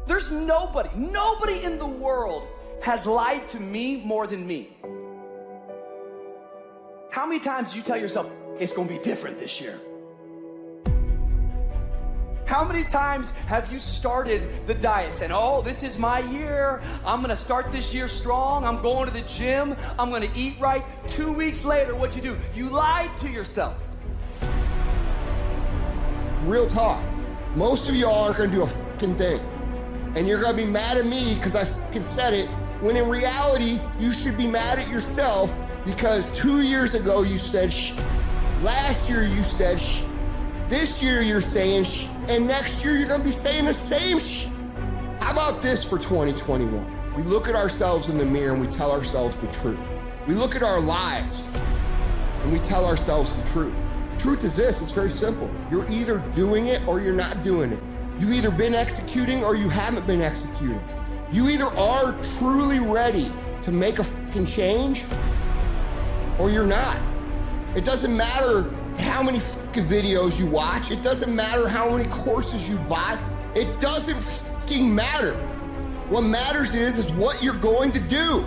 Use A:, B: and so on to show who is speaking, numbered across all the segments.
A: There's nobody in the world has lied to me more than me. How many times do you tell yourself, it's gonna be different this year? How many times have you started the diet saying, oh, this is my year. I'm gonna start this year strong. I'm going to the gym. I'm gonna eat right. 2 weeks later, what'd you do? You lied to yourself.
B: Real talk. Most of y'all aren't gonna do a fucking thing. And you're gonna be mad at me because I fucking said it, when in reality, you should be mad at yourself because 2 years ago you said shh. Last year you said shh. This year you're saying shh. And next year you're gonna be saying the same shh. How about this for 2021? We look at ourselves in the mirror and we tell ourselves the truth. We look at our lives and we tell ourselves the truth. Truth is this, it's very simple. You're either doing it or you're not doing it. You've either been executing or you haven't been executing. You either are truly ready to make a fucking change or you're not. It doesn't matter how many fucking videos you watch. It doesn't matter how many courses you buy. It doesn't fucking matter. What matters is what you're going to do.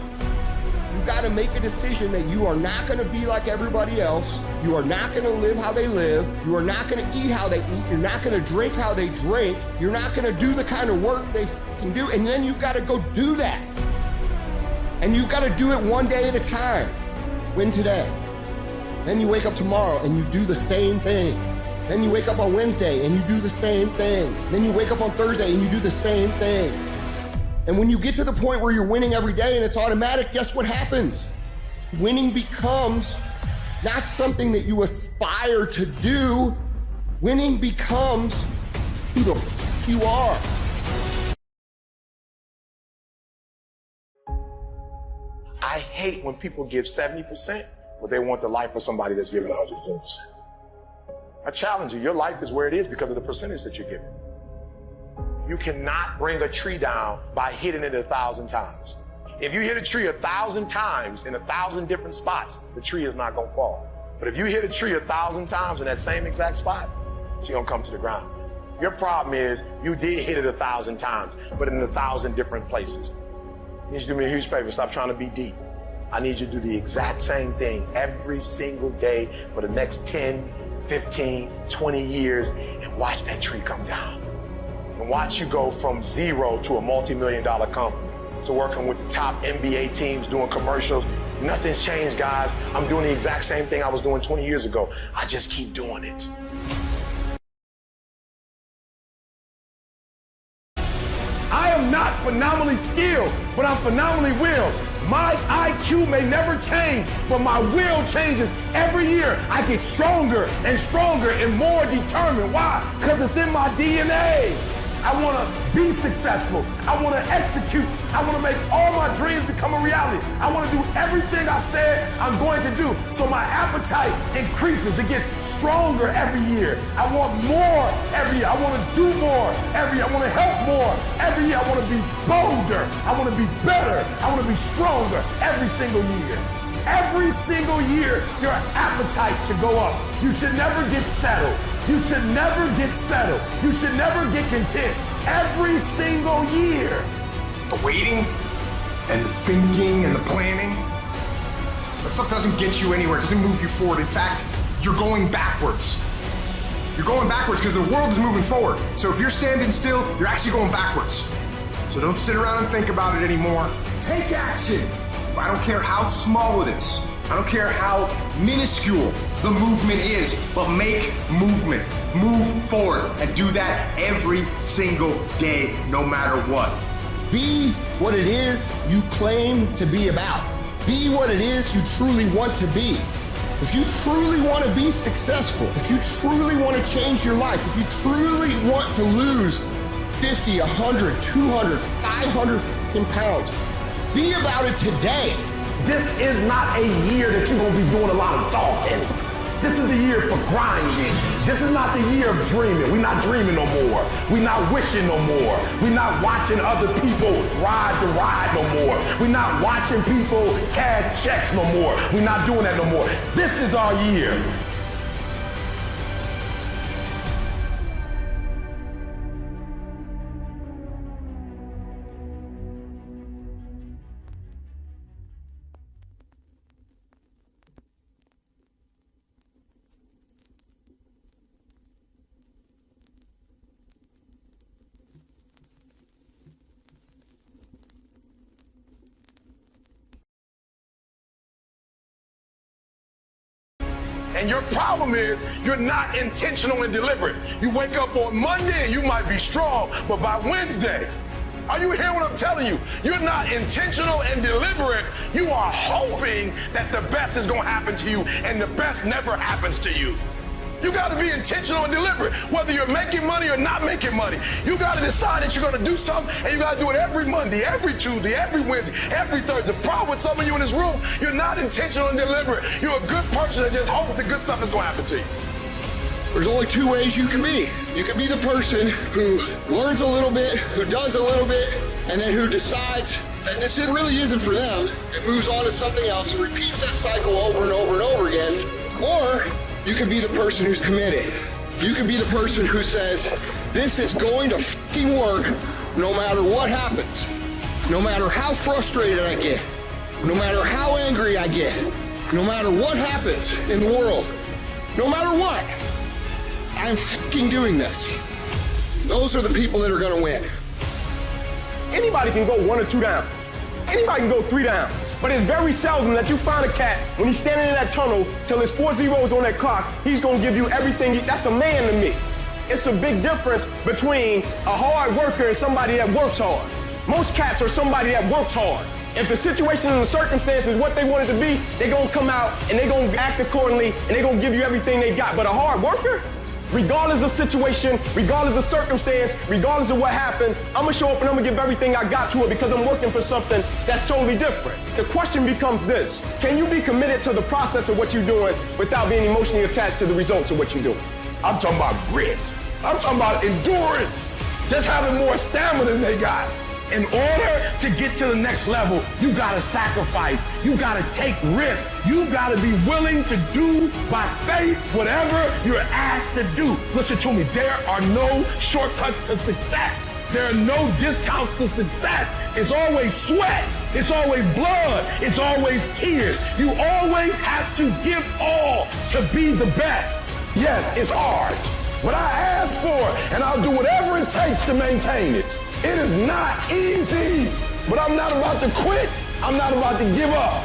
B: You got to make a decision that you are not going to be like everybody else. You are not going to live how they live. You are not going to eat how they eat. You're not going to drink how they drink. You're not going to do the kind of work they fucking do. And then you got to go do that. And you got to do it one day at a time. Win today. Then you wake up tomorrow and you do the same thing. Then you wake up on Wednesday and you do the same thing. Then you wake up on Thursday and you do the same thing. And when you get to the point where you're winning every day and it's automatic, guess what happens? Winning becomes not something that you aspire to do. Winning becomes who the fuck you are.
C: I hate when people give 70%, but they want the life of somebody that's giving 110%. I challenge you, your life is where it is because of the percentage that you're giving. You cannot bring a tree down by hitting it 1,000 times. If you hit a tree 1,000 times in 1,000 different spots, the tree is not gonna fall. But if you hit a tree 1,000 times in that same exact spot, she's gonna come to the ground. Your problem is you did hit it 1,000 times, but in 1,000 different places. You need to do me a huge favor, stop trying to be deep. I need you to do the exact same thing every single day for the next 10, 15, 20 years and watch that tree come down. And watch you go from zero to a multi-million-dollar company, to working with the top NBA teams, doing commercials. Nothing's changed, guys. I'm doing the exact same thing I was doing 20 years ago. I just keep doing it.
D: I am not phenomenally skilled, but I'm phenomenally willed. My IQ may never change, but my will changes every year. I get stronger and stronger and more determined. Why? Because it's in my DNA. I want to be successful. I want to execute. I want to make all my dreams become a reality. I want to do everything I said I'm going to do. So my appetite increases. It gets stronger every year. I want more every year. I want to do more every year. I want to help more every year. I want to be bolder. I want to be better. I want to be stronger every single year. Every single year, your appetite should go up. You should never get settled. You should never get settled. You should never get content. Every single year.
E: The waiting and the thinking and the planning, that stuff doesn't get you anywhere. It doesn't move you forward. In fact, you're going backwards. You're going backwards because the world is moving forward. So if you're standing still, you're actually going backwards. So don't sit around and think about it anymore. Take action. I don't care how small it is. I don't care how minuscule the movement is, but make movement. Move forward and do that every single day, no matter what.
B: Be what it is you claim to be about. Be what it is you truly want to be. If you truly want to be successful, if you truly want to change your life, if you truly want to lose 50, 100, 200, 500 pounds, be about it today.
D: This is not a year that you're going to be doing a lot of talking. This is the year for grinding. This is not the year of dreaming. We're not dreaming no more. We're not wishing no more. We're not watching other people ride the ride no more. We're not watching people cash checks no more. We're not doing that no more. This is our year.
C: And your problem is you're not intentional and deliberate. You wake up on Monday and you might be strong, but by Wednesday, are you hearing what I'm telling you? You're not intentional and deliberate. You are hoping that the best is going to happen to you, and the best never happens to you. You got to be intentional and deliberate, whether you're making money or not making money. You got to decide that you're going to do something, and you got to do it every Monday, every Tuesday, every Wednesday, every Thursday. The problem with some of you in this room, you're not intentional and deliberate. You're a good person that just hopes the good stuff is going to happen to you.
B: There's only two ways you can be. You can be the person who learns a little bit, who does a little bit, and then who decides that this really isn't for them, and moves on to something else and repeats that cycle over and over and over again. Or you can be the person who's committed. You can be the person who says, this is going to fucking work no matter what happens. No matter how frustrated I get. No matter how angry I get. No matter what happens in the world. No matter what. I'm fucking doing this. Those are the people that are gonna win.
D: Anybody can go 1 or 2 down. Anybody can go 3 down. But it's very seldom that you find a cat, when he's standing in that tunnel, till there's 4 zeros on that clock, he's gonna give you everything. That's a man to me. It's a big difference between a hard worker and somebody that works hard. Most cats are somebody that works hard. If the situation and the circumstance is what they want it to be, they're gonna come out and they're gonna act accordingly and they're gonna give you everything they got. But a hard worker, regardless of situation, regardless of circumstance, regardless of what happened, I'm gonna show up and I'm gonna give everything I got to it because I'm working for something that's totally different. The question becomes this: can you be committed to the process of what you're doing without being emotionally attached to the results of what you're doing?
C: I'm talking about grit. I'm talking about endurance. Just having more stamina than they got. In order to get to the next level, you gotta sacrifice. You gotta take risks. You gotta be willing to do by faith whatever you're asked to do. Listen to me, there are no shortcuts to success. There are no discounts to success. It's always sweat. It's always blood. It's always tears. You always have to give all to be the best. Yes, it's hard, but I ask for it, and I'll do whatever it takes to maintain it. It is not easy, but I'm not about to quit. I'm not about to give up.